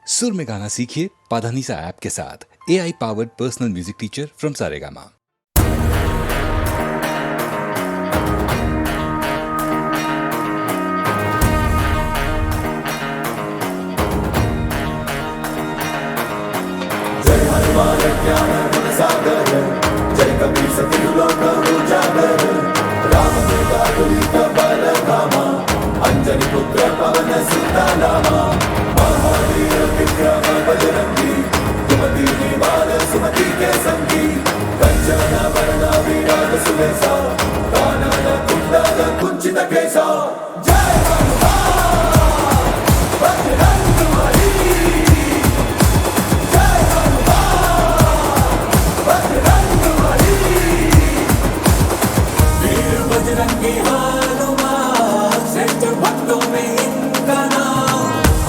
सुर में गाना सीखिए पाधानीसा ऐप के साथ। AI powered personal music teacher from Saregama. जय हनुमान ज्ञान गुण सागर, जय कपीस तिहु लोक उजागर। रामदूत अतुलित बल धामा, अंजनी पुत्र पवन सुत नामा। महावीर विक्रम बजरंगी, कुमति निवार सुमति के संगी। कंचन वरण विराज सुबेसा, कानन कुंडल कुंचित केसा। जय हनुमान बजरंग बली, जय हनुमान बजरंग बली। वीर बजरंगी हनुमान, श्रेष्ठ भक्तों में इनका नाम।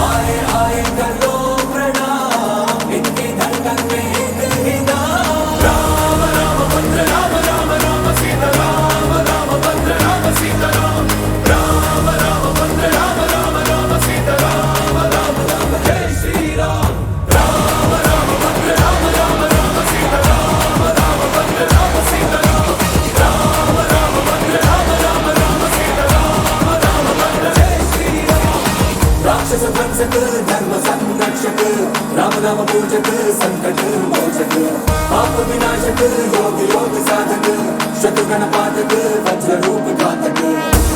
आए आए कर लो प्रणाम, इनकी धड़कन में एक ही नाम। राम राम भद्र राम, राम राम सीता राम, राम भद्र राम सीता राम। राम राम भद्र राम, राम राम सीता राम, राम राम जय श्री राम। राम राम भद्र राम, राम राम सीता राम, राम भद्र राम सीता राम। राम राम भद्र राम, राम राम सीता राम, राम भद्र जय श्री राम। राक्षस भक्षक धर्म संरक्षक, राम नाम पूजक संकट मोचक। पाप विनाशक योग योग साधक, शत्रुघ्न पातक वज्र रूप घातक।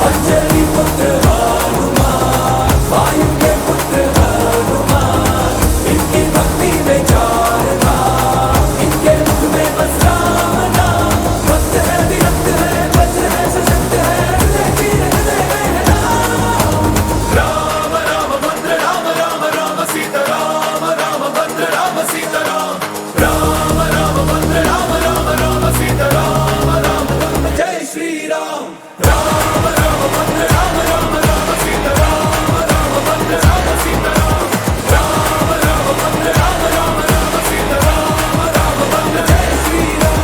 अंजनी पुत्र हनुमान, वायु के पुत्र हनुमान। इनकी भक्ति में चार धाम, इनके मुख में बस राम नाम। भक्त है विरक्त है, वज्र है सशक्त है, हृदय वीर हृदय में राम। राम राम भद्र राम, राम राम सीता राम, राम भद्र राम सीता राम। राम राम भद्र राम, राम राम सीता राम, राम राम जय श्री राम। राम राम भद्र राम, राम राम सीता राम, राम भद्र राम सीता राम। राम राम भद्र राम, राम राम सीता राम, राम भद्र जय श्री राम।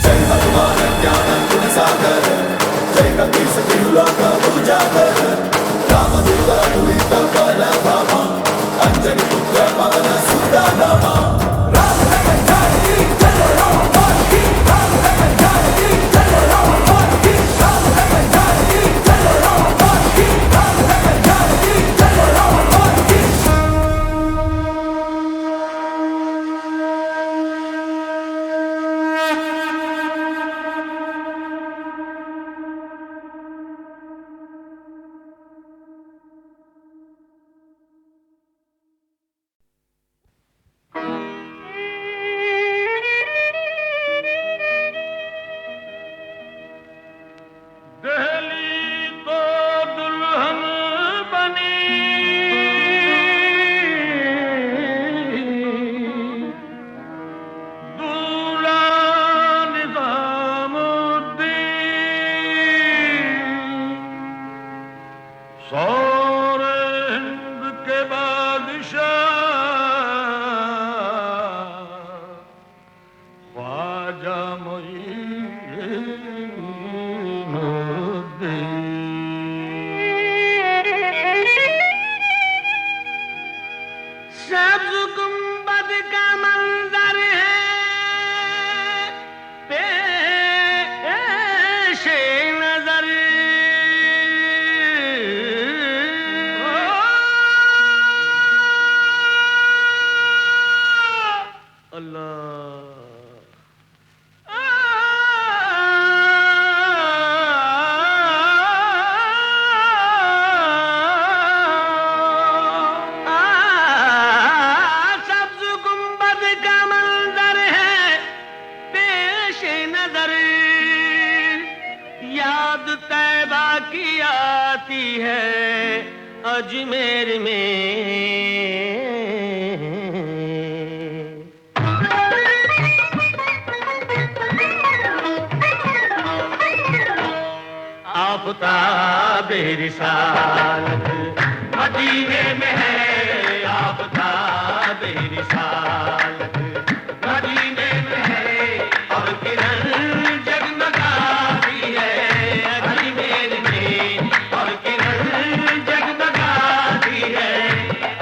जय हनुमान ज्ञान गुण सागर, जय कपीस तिहु लोक उजागर। रामदूत अतुलित बल धामा, अंजनी पुत्र पवन सुत नामा। राम लखन जानकी जय राम जानकी, राम लखन जानकी जय राम जानकी। राम लखन जानकी जय राम जानकी, राम लखन जानकी जय राम जानकी। की आती है अजमेर में। आफ़ताब रिसालत मदीने में है, आफ़ताब रिसालत मदीने में है, और किरण जगमगाती है अजमेर में, और किरण जगमगाती है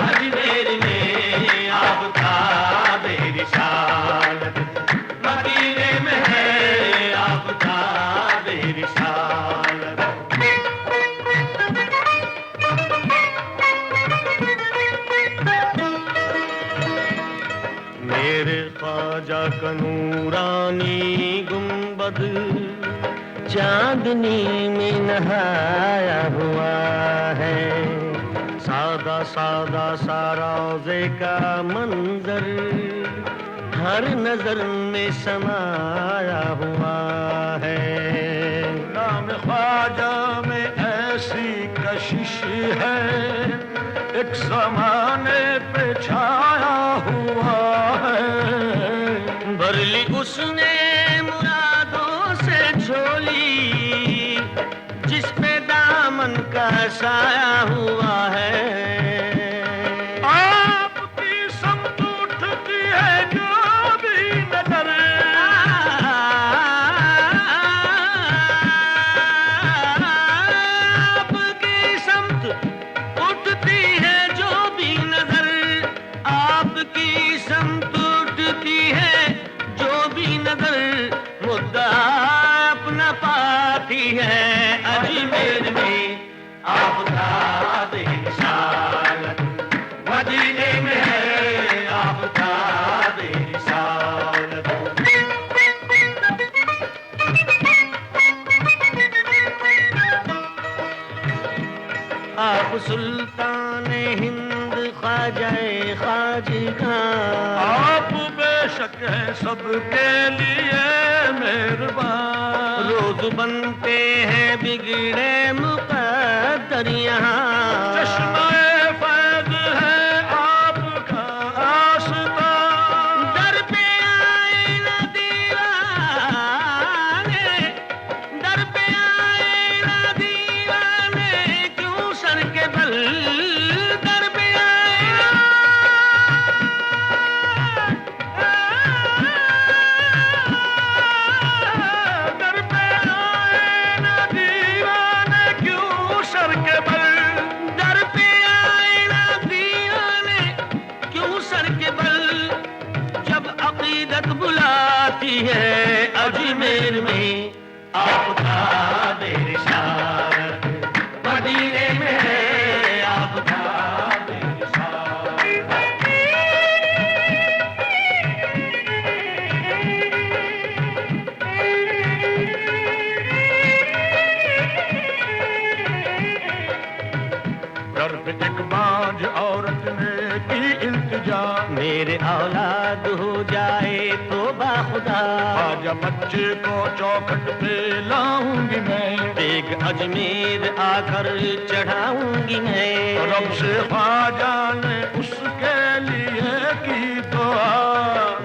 अजमेर में। आफ़ताब रिसालत मदीने में है, आफ़ताब रिसालत। मेरे ख्वाजा का नूरानी गुंबद चांदनी में नहाया हुआ है। सादा सादा सा रोज़े का मंजर हर नजर में समाया हुआ है। नाम ख्वाजा में ऐसी कशिश है, एक ज़माने पे छाया हुआ है। भर ली उसने मुरादों से झोली, जिस पे दामन का साया हुआ है। आपकी समत उठती है जो भी नजर, आपकी समत उठती है जो भी नजर, आपकी समत उठती है जो भी नजर, मुद्दा अपना पाती है अजमेर में। आफ़ताब रिसालत मदीने में है, आफ़ताब रिसालत। आप सुल्तान हिंद ख्वाजाए खाजिगा, आप बेशक है सबके लिए मेहरबान। रोज बनते हैं बिगड़े मुक़द्दर यहाँ, चश्मे फैज़ है आपका आस्था। दर पे आए ना दीवाने, दर पे आए ना दीवाने, क्यों सर के बल दर पे आए ना, दर पे आए ना दीवाने, क्यों सर के बल दर पे आए ना दीवाने, क्यों सर के बल। जब अकीदत बुलाती है अजमेर में, आफ़ताब रिसालत मदीने में है, आफ़ताब रिसालत। दर्द एक बांझ औरत ने की इल्तिजा, मेरे औलाद हो जाए तो बाखुदा। ख्वाजा बच्चे को चौखट पे लाऊंगी मैं, देग अजमेर आकर चढ़ाऊंगी मैं। रब से ख्वाजा ने उसके लिए की दुआ,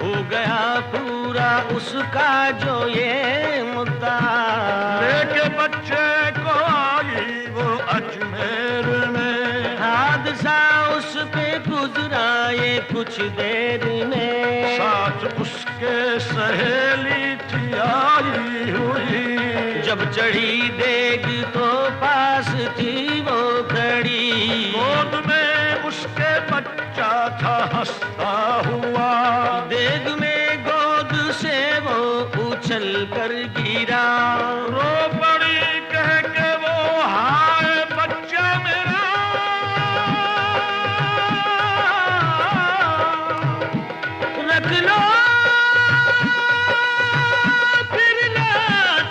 हो गया पूरा उसका जो ये मुद्दा। लेके बच्चे को आई वो अजमेर में, हादसा उस पे गुजरा ये कुछ देर में। साथ उसके सहेली थी आई हुई, जब चढ़ी देग तो पास थी वो खड़ी। गोद में उसके बच्चा था हंसता हुआ, देग में गोद से वो उछल कर गिरा। रो पड़ी कह के वो हाय बच्चा मेरा, रख लो फिर लाज,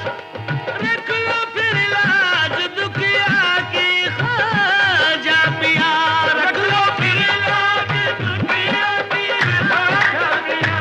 रख लो फिर लाज दुखिया की ख्वाजा पिया। रख लो फिर लाज दुखिया की ख्वाजा पिया,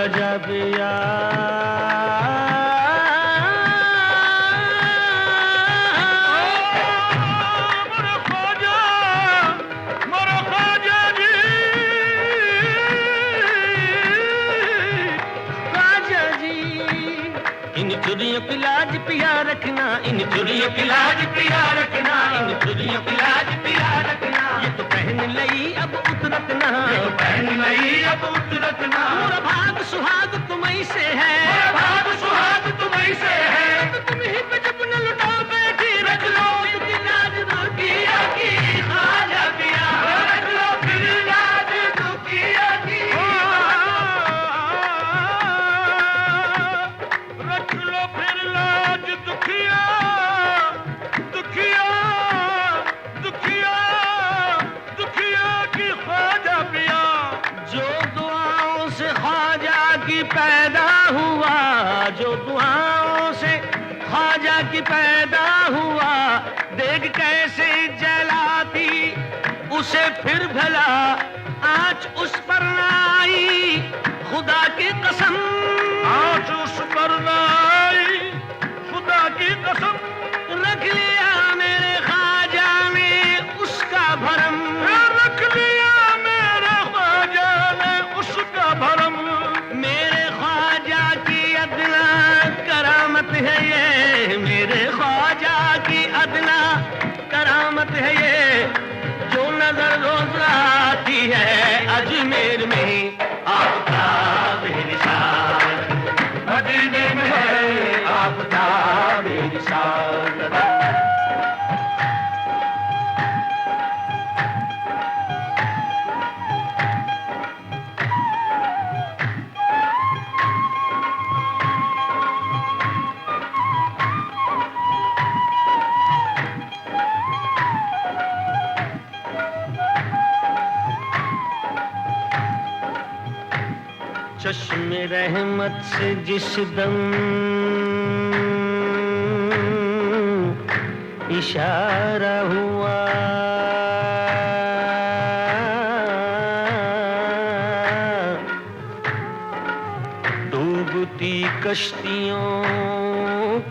ख्वाजा पिया चुरियों की लाज पिया रखना, इन चुरियों की लाज पिया रखना, इन चुरियों की लाज पिया रखना। ये तो पहन लई अब उतरत ना, ये तो पहन लई अब उतरत ना। मोरा भाग सुहाग तुम्हीं से है, मोरा भाग सुहाग तुम्हीं से है। तो तुम ही पे जब न लुटाओ बैठी रख लो इनकी लाज दुखिया की ख्वाजा पिया, रख लो फिर लाज दुखिया की, रख लो फिर लाज दुखिया, दुखिया, दुखिया, दुखिया की ख्वाजा पिया। जो दुआओं से ख्वाजा की पैदा हुआ, जो दुआओं से ख्वाजा की पैदा हुआ, देख कैसे जलाती उसे फिर भला आँच उस पर ना आई, खुदा की कसम आँच उस पर ना आई, खुदा की कसम। रख लिया मेरे ख्वाजा ने उसका भरम, रख लिया मेरे ख्वाजा ने उसका भरम। मेरे ख्वाजा की अदना करामत है ये, मेरे ख्वाजा की अदना करामत है ये, जो नजर रोज आती है अजमेर में आपका बेनिशान, मदीने में है आपका बेनिशान। चश्मे रहमत से जिस दम इशारा हुआ, डूबती कश्तियों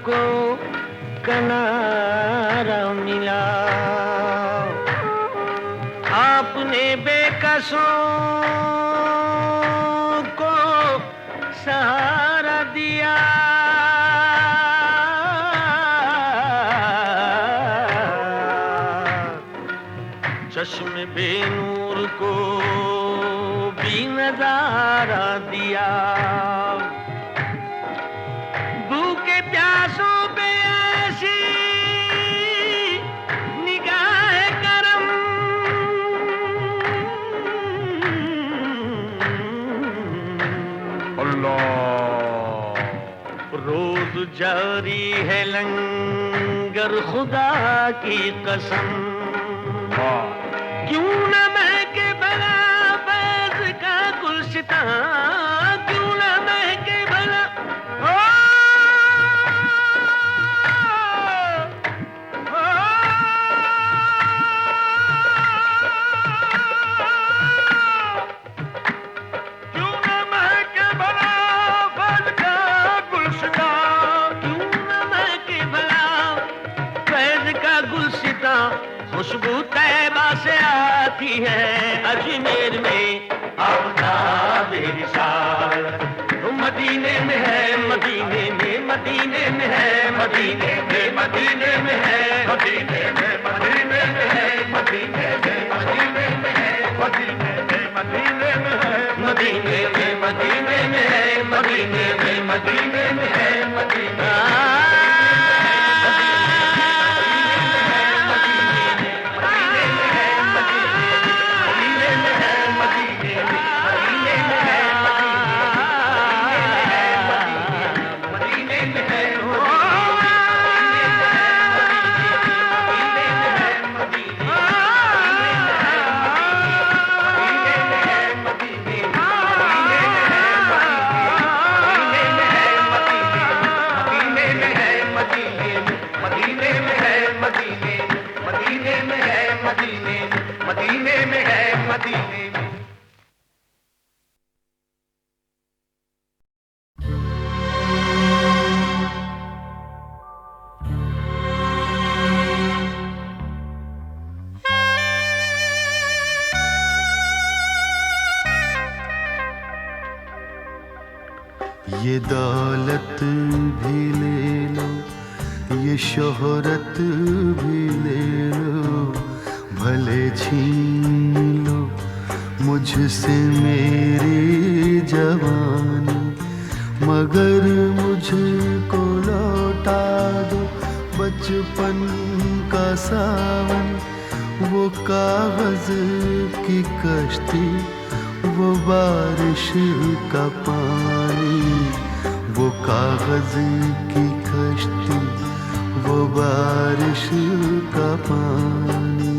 को किनारा मिला, आपने बेकसों सहारा दिया। चश्मे बेनूर को भी नजारा दिया, भूखे प्यासों पे ऐसी निगाह करम, रोज जारी है लंगर खुदा की कसम, क्यों न महके भला फैज़ का गुलशितां, क्यों न महके भला खुशबू तैबा से आती है अजमेर में आपका बेनिशान। मदीने में है, मदीने में, मदीने में है, मदीने में, मदीने में है, मदीने में, मदीने में है, मदीने में, मदीने में है, मदीने में, मदीने में है, मदीने में, मदीने में है, मदीने में, मदीने में है, मदीने में है। ये दौलत भी ले लो, ये शोहरत भी ले लो, भले छीन लो मुझसे मेरी जवानी, मगर मुझको लौटा दो बचपन का सावन। वो कागज की कश्ती, वो बारिश का पानी, वो कागज की कश्ती, वो बारिश का पानी।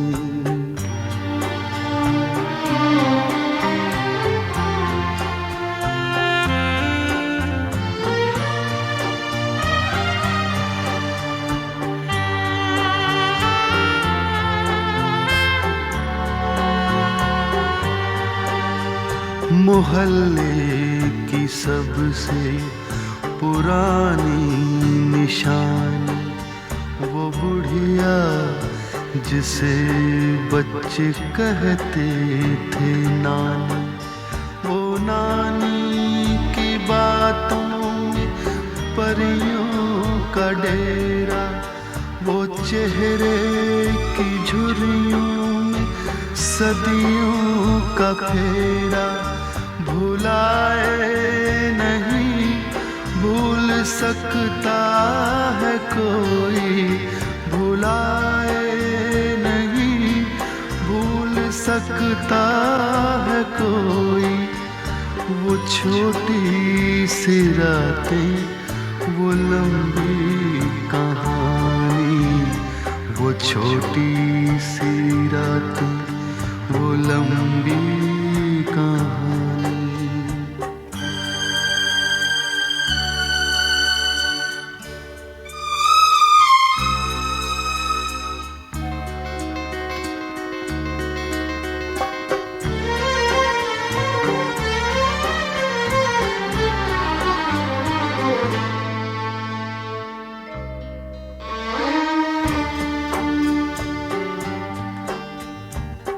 मोहल्ले की सबसे पुरानी निशानी, वो बुढ़िया जिसे बच्चे कहते थे नानी, वो नानी की बातों में परियों का डेरा, वो चेहरे की झुर्रियों में सदियों का फेरा। भुलाए नहीं भूल सकता है कोई, भुलाए नहीं भूल सकता है कोई। वो छोटी सी रातें, वो लंबी कहानी, वो छोटी सी रातें, वो लंबी कहानी।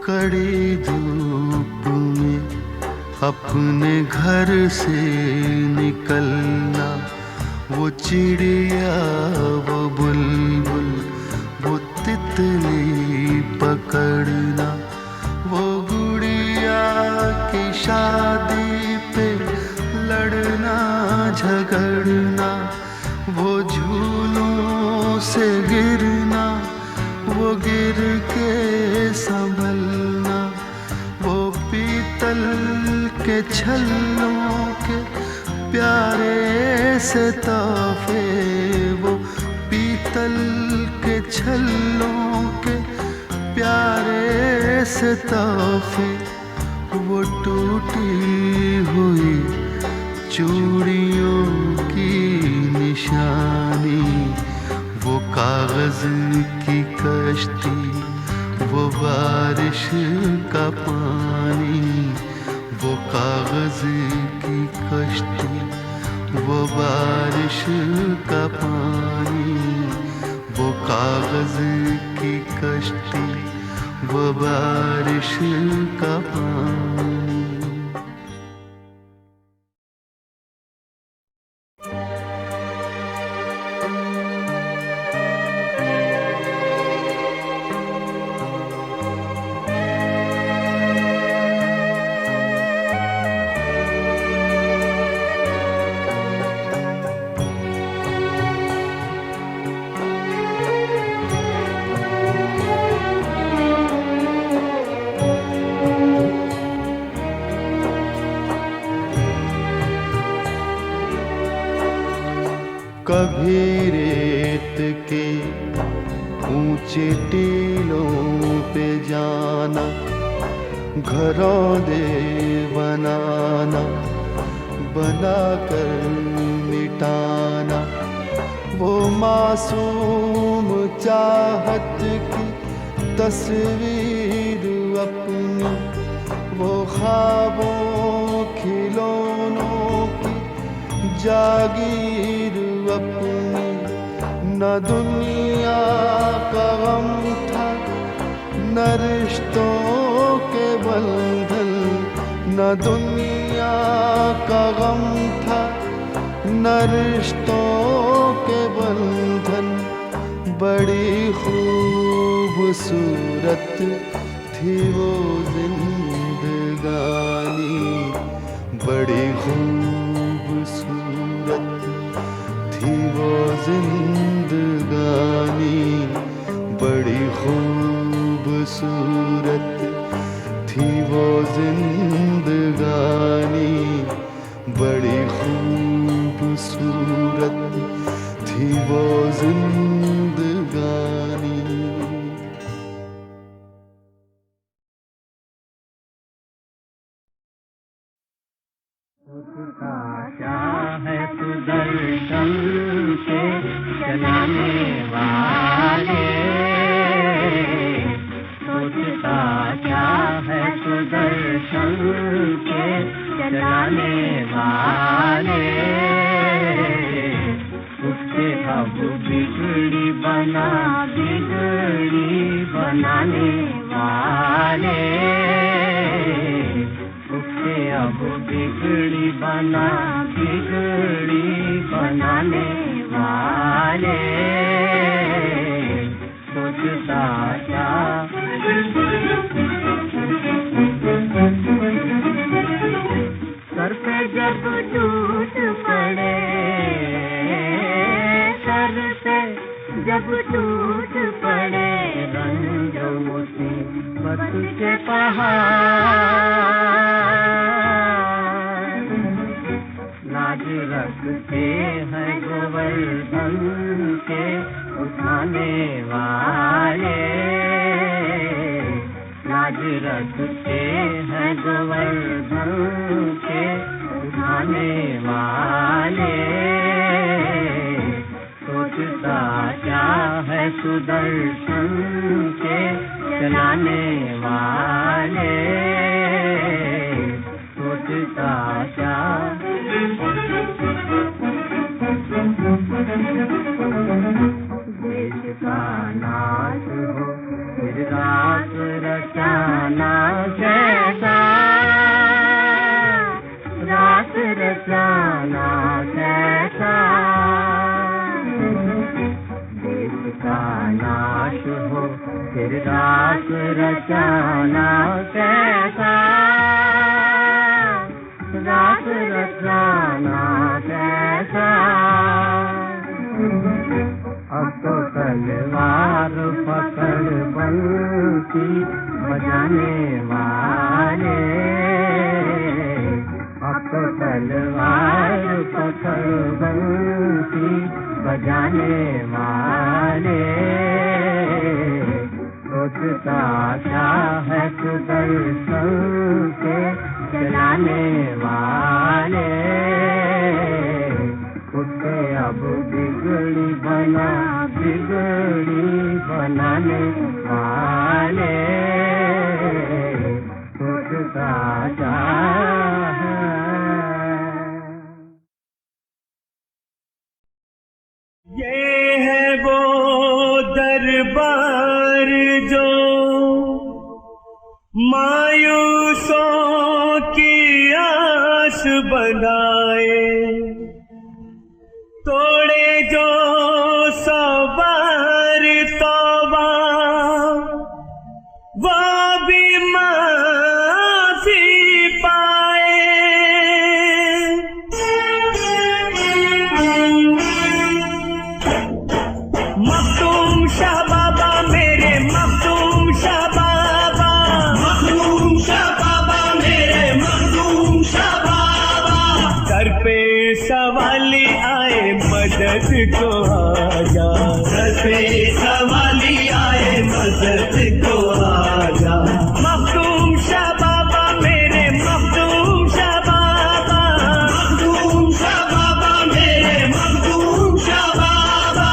कड़ी धूप में अपने घर से निकलना, वो चिड़िया, वो बुलबुल, वो तितली पकड़ना, वो गुड़िया की शादी पे लड़ना झगड़ना, वो झूलों से गिरना, वो गिर के संभलना, वो पीतल के छल्लों के प्यारे से तोहफे, वो पीतल के छल्लों के प्यारे से तोहफे। वो टूटी हुई चूड़ियों की निशानी, वो कागज की कश्ती, वो बारिश का पानी, वो कागज की कश्ती, वो बारिश का पानी, वो कागज की कश्ती, वो बारिश का पानी। कभी रेत के ऊंचे टीलों पे जाना, घरों दे बनाना, बनाकर मिटाना, वो मासूम चाहत की तस्वीर अपनी, वो ख्वाबों खिलौनों की जागीर अपनी। न दुनिया का गम था, न रिश्तों के बंधन, न दुनिया का गम था, न रिश्तों के बंधन, बड़ी खूबसूरत थी वो जिंदगानी, बड़ी खूबसूरत थी वो जिंदगानी, बड़ी खूबसूरत थी वो जिंदगानी, बड़ी खूबसूरत थी वो जिंदगानी। क्या है सुदर्शन के चलाने वाले, सोचता क्या है सुदर्शन के चलाने वाले, उसके अब बिगड़ी बनाने वाले, उसके अब बिगड़ी बनाने वाले, सोचता क्या सर पे जब टूट पड़े, सर पे जब टूट पड़े रंजो मुसीबत के पहाड़, लाज रखते हैं गोवर्धन के उठाने वाले, लाज रखते हैं गोवर्धन के उठाने वाले, सोचता क्या है सुदर्शन के चलाने वाले, सोचता क्या देश का नाश हो फिर रात रचाना कैसा, रात रचाना कैसा, देश का नाश हो फिर रात रचाना कैसा, रात रचाना कैसा, अब तो तलवार पकड़ बंसी बजाने वाले, अब तो तलवार पकड़ बंसी बजाने वाले, सोचता क्या है सुदर्शन के चलाने वाले, उसके अब बिगड़ी बनाने वाले, सोचता क्या है। ये है वो दरबार जो मायूसों की आस बनाए, तोड़े जो सवार तौबा वो भी माफी पाए। मखदूम शाह बाबा मेरे मखदूम शाह बाबा, मखदूम शाह बाबा मेरे मखदूम शाह बाबा, सर पे सवाली आए मदद को आजा, सर पे सवाली आए मदद को आजा। मखदूम शाह बाबा मेरे मखदूम शाह बाबा, मखदूम शाह बाबा मेरे मखदूम शाह बाबा,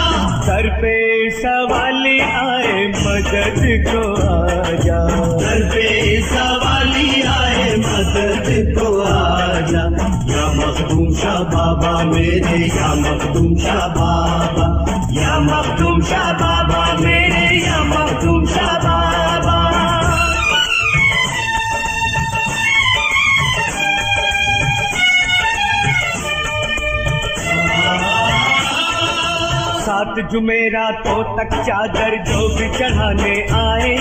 सर पे सवाली आए मदद को आजा, सर पे सवाली आए मदद को आजा। या मखदूम शाह बाबा मेरे, या मखदूम शाह बाबा, या मखदूम शाह बाबा मेरे, या मखदूम शाह बाबा। सात जुमेरातों तक चादर जो भी चढ़ाने आए,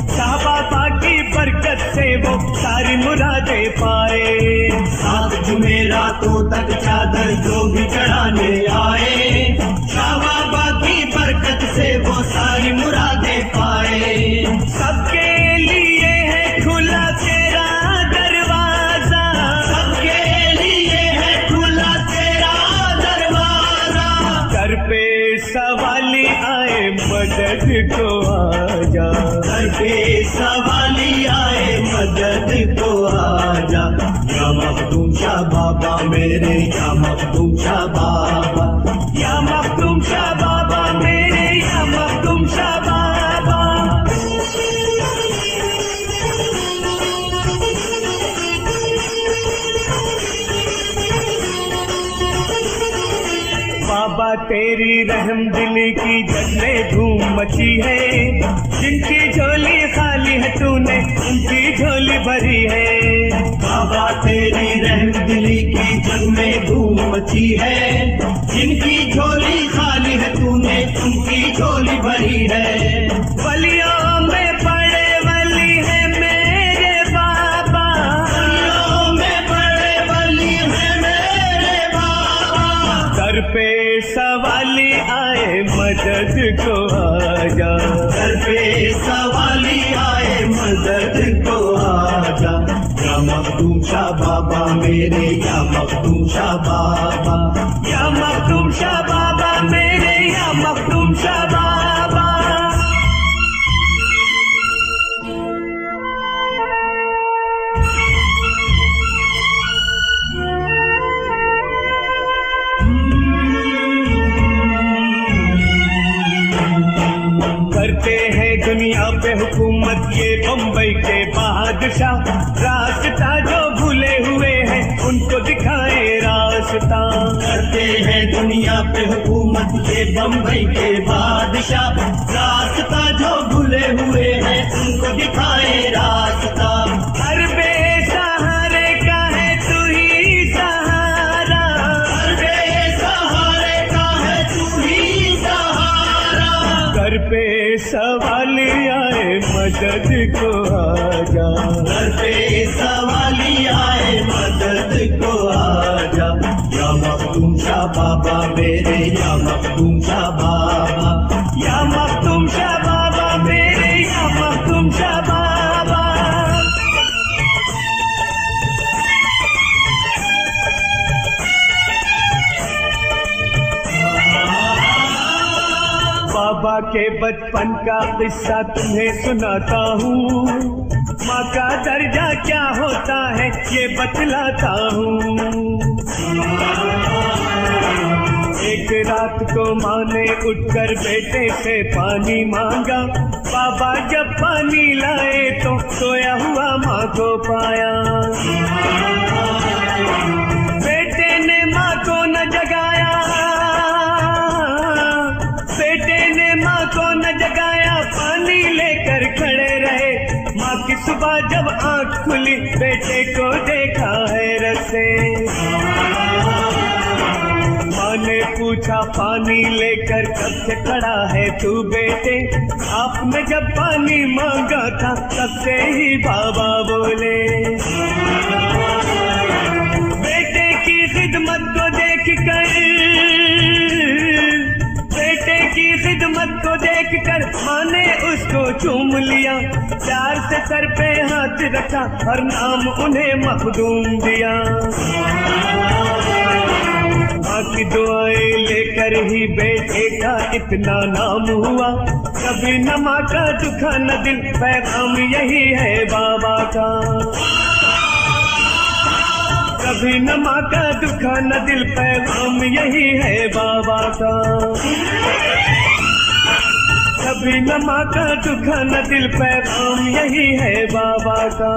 शाह बाबा की बरकत से वो सारी मुरादें पाए। सात जुमेरातों तक चादर जो भी चढ़ाने आए, शाह बाबा की बरकत से वो सारी मुरादें पाए। सबके लिए है खुला तेरा दरवाजा, सबके लिए है खुला तेरा दरवाजा। घर पे सवाली आए मदद को आजा, घर पे सवाली आए मदद को आजा। या मखदूम शाह बाबा मेरे, या मखदूम शाह बाबा, या मखदूम शाह बाबा मेरे, या मखदूम शाह बाबा। बाबा तेरी रहम दिली की जग में धूम मची है, जिनकी झोली खाली है तूने उनकी झोली भरी है। बाबा तेरी रहम दिली की जग में धूम मची है, जिनकी झोली खाली है तूने उनकी झोली भरी है। वलियों में बड़े वली है मेरे बाबा, वलियों में बड़े वली है मेरे बाबा। घर पे सवाली आए मदद को आजा, घर पे सवाली आए मदद को आजा। या मखदूम शाह बाबा मेरे, या मखदूम शाह बाबा, या मखदूम शाह बाबा मेरे, या मखदूम शाह बाबा। करते हैं दुनिया पे हुकूमत ये बम्बई के बादशाह, रास्ता जो भूले हुए हैं उनको दिखाए रास्ता। करते हैं दुनिया पे हुकूमत ये बम्बई के बादशाह, रास्ता जो भूले हुए हैं उनको दिखाए रास्ता। हर बेसहारे का है तू ही सहारा, हर बेसहारे का है तू ही सहारा। घर पे सवाली आए मदद को आजा, घर पे सवाली आए मदद को आजा। या मखदूम शाह बाबा मेरे, या मखदूम शाह बाबा, या मखदूम शाह बाबा मेरे, या मखदूम शाह बाबा। बाबा के बचपन का किस्सा तुम्हें सुनाता हूँ, माँ का दर्जा क्या होता है ये बतलाता हूँ। एक रात को माँ ने उठकर बेटे से पानी मांगा, बाबा जब पानी लाए तो सोया हुआ माँ को पाया। बेटे ने माँ को न जगाया, बेटे ने माँ को न जगाया, पानी लेकर खड़े रहे। माँ की सुबह जब आँख खुली बेटे को देखा हैरत से। माँ ने पूछा पानी लेकर कब से खड़ा है तू बेटे? आपने जब पानी मांगा था तब से ही बाबा बोले। बेटे की खिदमत को देख कर, बेटे की खिदमत को देखकर माँ ने उसको चूम लिया, प्यार से सर पे हाथ रखा और नाम उन्हें मखदूम दिया। माँ की दुआएं लेकर ही बेटे का इतना नाम हुआ, कभी न माँ का दुखा न दिल, पैगाम यही है बाबा का। कभी न माँ का दुखा न दिल, पैगाम यही है बाबा का। कभी न माँ का दुखा न दिल, पैगाम यही है बाबा का।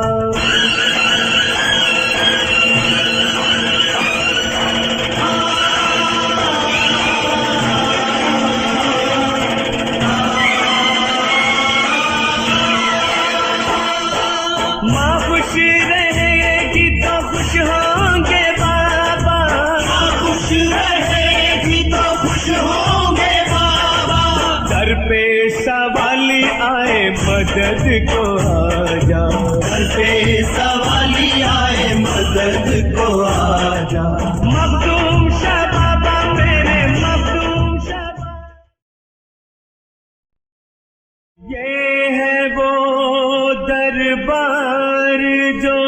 माँ खुश रहेगी तो खुश होंगे बाबा, माँ खुश रहेगी तो खुश होंगे बाबा। आजा। मखदूम शाह बाबा मेरे मखदूम शाह बाबा। ये है वो दरबार जो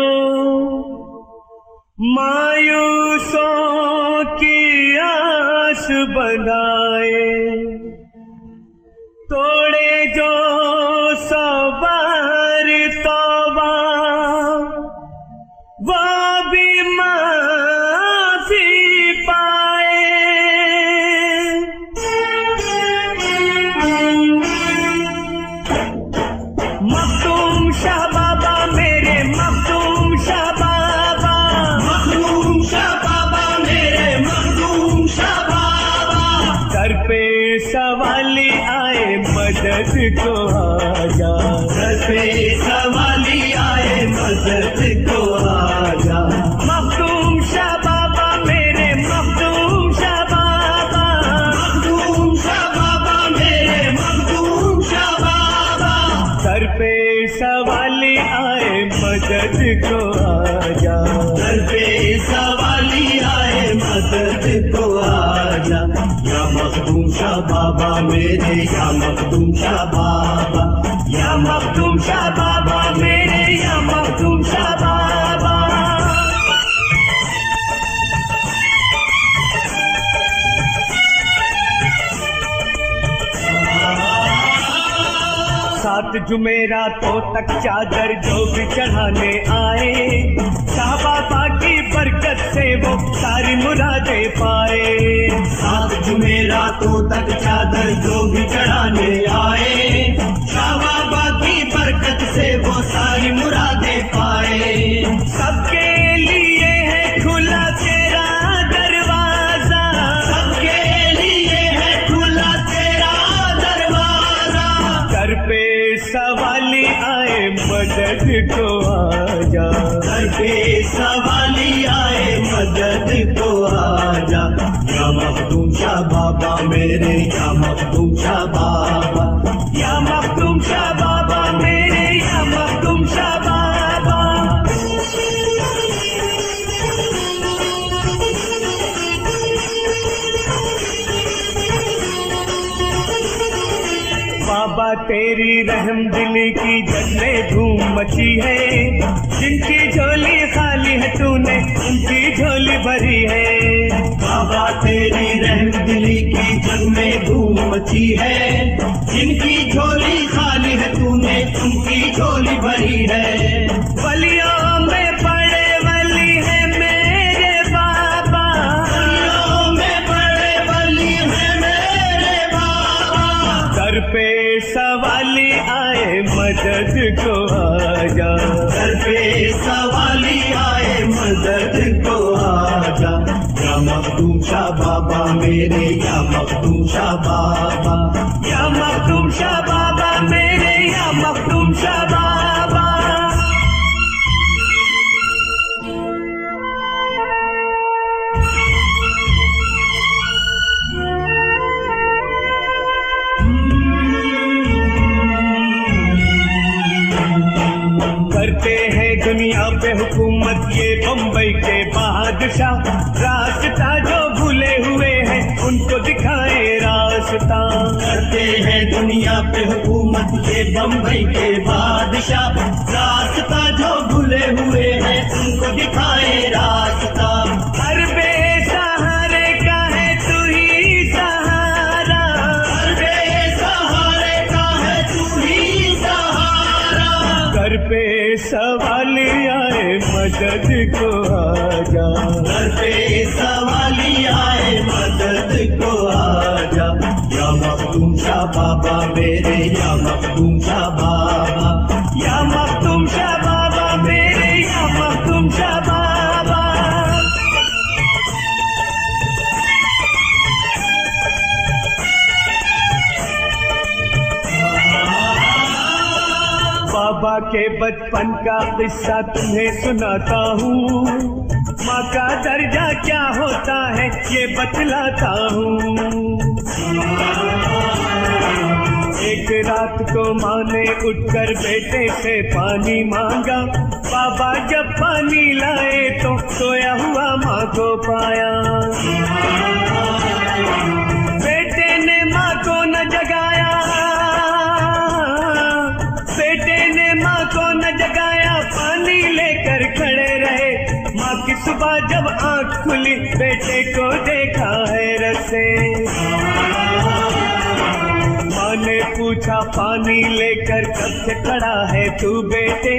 मायूसों की आस बनाए, तोड़े जो सवार तौबा वो भी माफी पाए। मखदूम शाह बाबा मेरे मखदूम शाह बाबा, मखदूम शाह बाबा मेरे मखदूम शाह बाबा। सर पे सवाली आए मदद को आजा, सर पे सवाली आए मदद को आजा। मखदूम शाह बाबा मेरे मखदूम शाह बाबा, मखदूम शाह बाबा मेरे मखदूम शाह बाबा। सर पे सवाली आए मदद को आजा, सर पे सवाली आए मदद को आजा। या मखदूम शाह बाबा मेरे, या मखदूम शाह बाबा, या मखदूम शाह बाबा मेरे, या मखदूम शाह बाबा। सात जुमेरातों तक चादर जो भी चढ़ाने आए, शाह बाबा की बरकत से वो सारी मुरादें पाए। सात जुमेरातों तक चादर जो भी चढ़ाने आए, शाह बाबा की बरकत से वो सारी मुरादें पाए। सबके लिए है खुला तेरा दरवाजा, सबके लिए है खुला तेरा दरवाजा। सर पे सवाली आए मदद को आजा, सर पे सवाली आए मदद को आजा। या मखदूम शाह बाबा मेरे, या मखदूम शाह बाबा, या मखदूम शाह बाबा मेरे, या मखदूम शाह बाबा। बाबा तेरी रहम दिली की जग में धूम मची है, जिनकी झोली खाली है तूने उनकी झोली भरी है। बाबा तेरी रहम दिली की जग में धूम मची है, जिनकी झोली खाली है तूने उनकी झोली भरी है। वलियों में बड़े वली है मेरे बाबा, वलियों में बड़े वली है मेरे बाबा। सर पे सवाली आए मदद को आजा, सर पे सवाली आए मदद को आजा। या मखदूम शाह बाबा मेरे, या मखदूम शाह बाबा, या मखदूम शाह बाबा मेरे, या मखदूम शाह बाबा। करते हैं दुनिया पे हुकूमत ये बम्बई के बादशाह, रास्ता जो भूले हुए हैं उनको दिखाए रास्ता। करते हैं दुनिया पे हुकूमत ये बम्बई के बादशाह, रास्ता जो भूले हुए हैं उनको दिखाए रास्ता। हर बेसहारे का है तू ही सहारा, हर बेसहारे का है तू ही सहारा। घर पे सवाली आए मदद को आजा, घर पे सवाली आए मदद को आजा। या मखदूम शाह बाबा मेरे, या मखदूम शाह बाबा, या मखदूम शाह बाबा मेरे, या मखदूम शाह बाबा। बाबा के बचपन का किस्सा तुम्हें सुनाता हूँ, माँ का दर्जा क्या होता है ये बतलाता हूँ। एक एक रात को माँ ने उठकर बेटे से पानी मांगा। बाबा जब पानी लाए तो सोया हुआ माँ को पाया। बेटे ने माँ को न जगाया, बेटे ने माँ को न जगाया, पानी लेकर खड़े रहे। माँ की सुबह जब आँख खुली बेटे को देखा है रसे। माँ ने पूछा पानी लेकर कब से खड़ा है तू बेटे?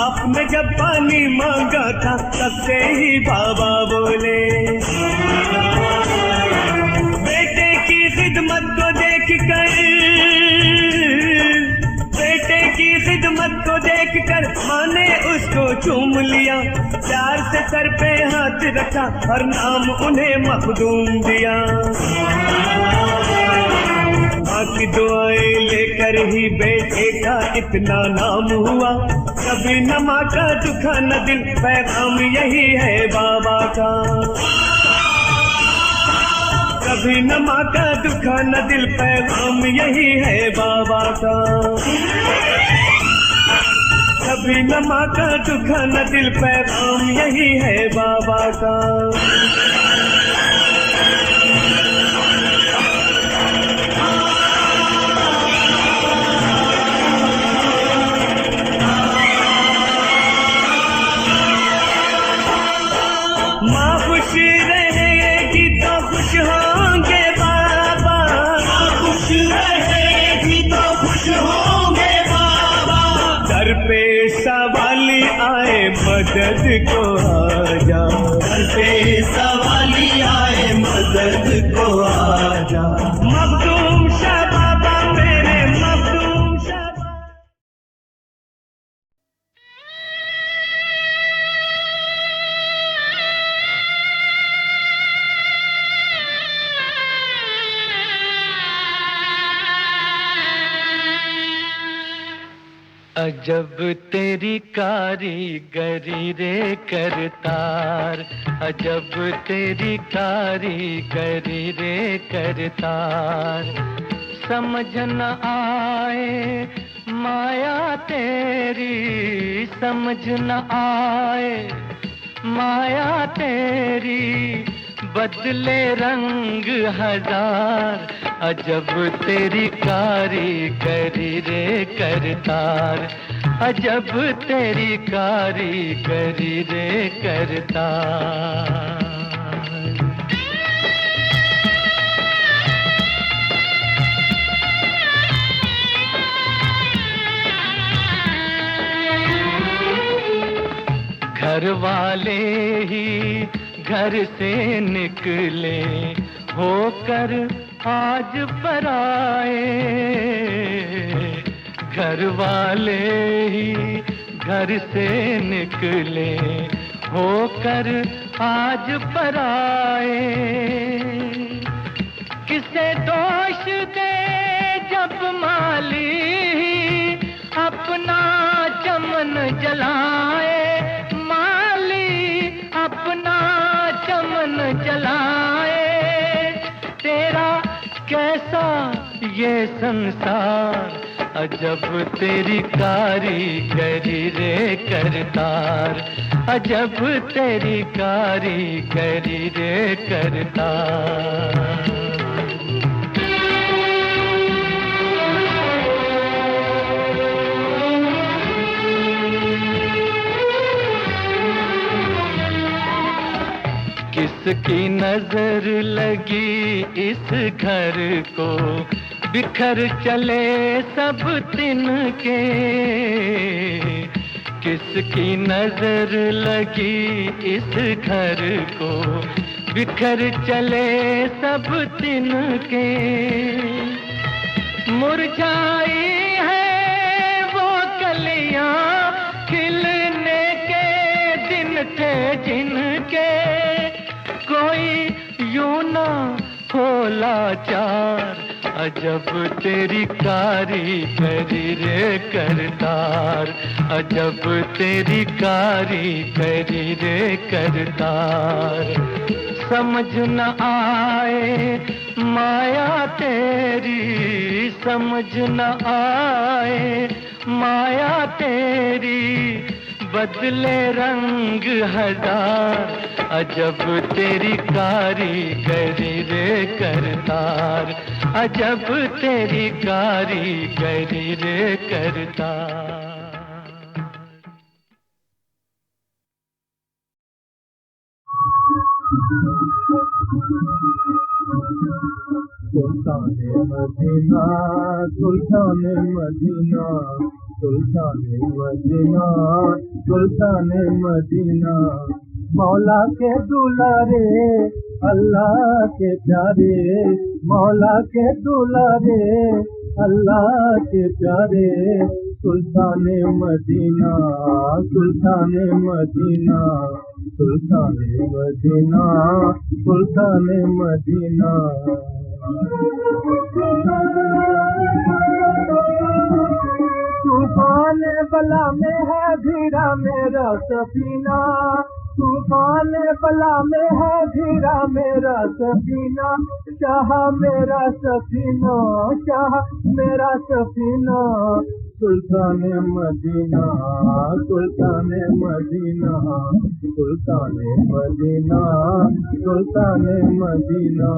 आपने जब पानी मांगा था तब से ही बाबा बोले। बेटे की खिदमत को देख कर, बेटे की खिदमत को देखकर माँ ने उसको चूम लिया। प्यार से सर पे हाथ रखा और नाम उन्हें मखदूम दिया। माँ की दुआएं लेकर ही बेटे का इतना नाम हुआ। कभी न माँ का दुखा न दिल, पैगाम यही है बाबा का। कभी न माँ का दुखा न दिल, पैगाम यही है बाबा का। कभी न माँ का दुखा न दिल, पैगाम यही है बाबा का। माँ खुश रहेगी तो खुश होंगे बाबा। माँ खुश रहेगी तो खुश होंगे बाबा। दर पे सवाली आए मदद को आजा। दर पे सवाली आए मदद को आजा। मखदूम शाह बाबा मेरे मखदूम शाह। अजब तेरी कारीगरी रे करतार, अजब तेरी कारीगरी रे करतार। समझ न आए माया तेरी, समझ न आए माया तेरी, बदले रंग हजार। अजब तेरी कारीगरी रे करतार, अजब तेरी कारीगरी रे करतार। घर वाले ही घर से निकले होकर आज पराए। घर वाले ही घर से निकले होकर आज पराए। किसे दोष दे जब माली अपना चमन जलाए। माली अपना चमन जलाए। तेरा कैसा ये संसार, अजब तेरी कारीगरी रे करतार, अजब तेरी कारीगरी रे करतार। किसकी नजर लगी इस घर को, बिखर चले सब तिनके। किसकी नजर लगी इस घर को, बिखर चले सब तिनके। मुरझाई है वो कलियां, खिलने के दिन थे जिनके। कोई यूं ना हो लाचार, अजब तेरी कारीगरी रे करतार, अजब तेरी कारीगरी रे करतार। समझ न आए माया तेरी समझ न आए, माया तेरी बदले रंग हजार, अजब तेरी कारीगरी रे करतार, अजब तेरी कारीगरी रे करतार। सुल्ताने मदीना, सुल्ताने मदीना, सुल्ताने मदीना, सुल्ताने मदीना, मौला के दुलारे, अल्लाह के प्यारे, मौला के दुलारे, अल्लाह के प्यारे, सुल्ताने मदीना, सुल्ताने मदीना, सुल्ताने मदीना, सुल्ताने मदीना। तूफान बला में है घिरा मेरा सफीना, तूफान बला में है घिरा मेरा सफीना, चाह मेरा सफीना, चाह मेरा सफीना, सुल्ताने मदीना, सुल्ताने मदीना, सुल्ताने मदीना, सुल्ताने मदीना।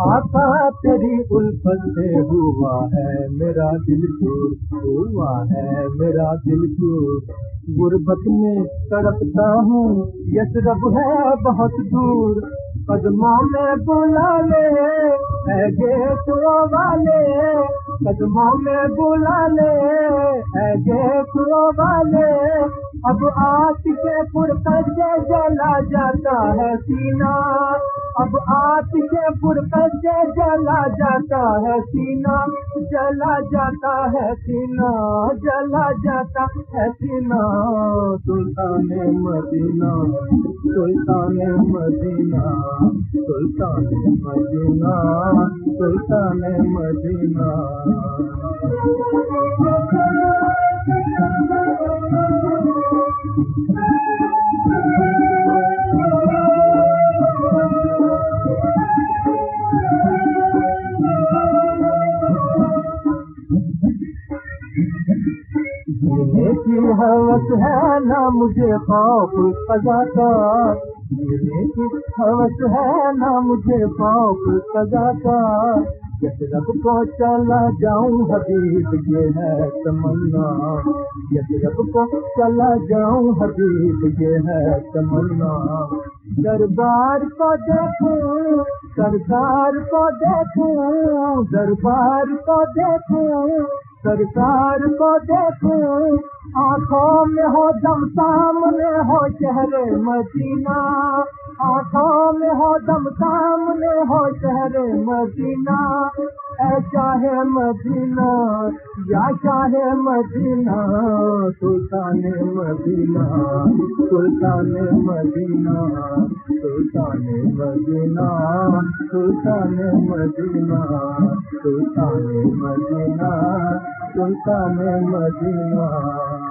आका तेरी उल्फत से हुआ है मेरा दिल चूर, हुआ है मेरा दिल चूर, गुर्बत में तड़पता हूँ, यशरब है बहुत दूर, कदमों में बुला ले है गेट वाले, कदमों में बुला ले है गेट वाले, अब आतिशे फुरकत से जला जाता है सीना, अब आतिशे फुरकत से जला जाता है सीना, जला जाता है सीना, जला जाता है सीना, सुल्ताने मदीना, सुल्ताने मदीना, सुल्ताने मदीना, सुल्ताने मदीना। जीने की हवस है ना मुझे खौफ क़ज़ा का, जीने की हवस है ना मुझे खौफ क़ज़ा का, यशरब को चला जाऊं हबीब ये है तमन्ना, यशरब को चला जाऊं हबीब ये है तमन्ना, दरबार को देखूं, सरकार को देखूं, दरबार को देखूं, सरकार को देखूं, आँखों में हो दम सामने हो शहरे मदीना, आँखों में हो दम सामने हो शहरे मदीना, ऐ चाहे मदीना या चाहे मदीना, सुल्ताने मदीना, सुल्ताने मदीना, सुल्ताने मदीना, सुल्ताने मदीना, सुल्ताने मदीना, सुल्ताने मदीना।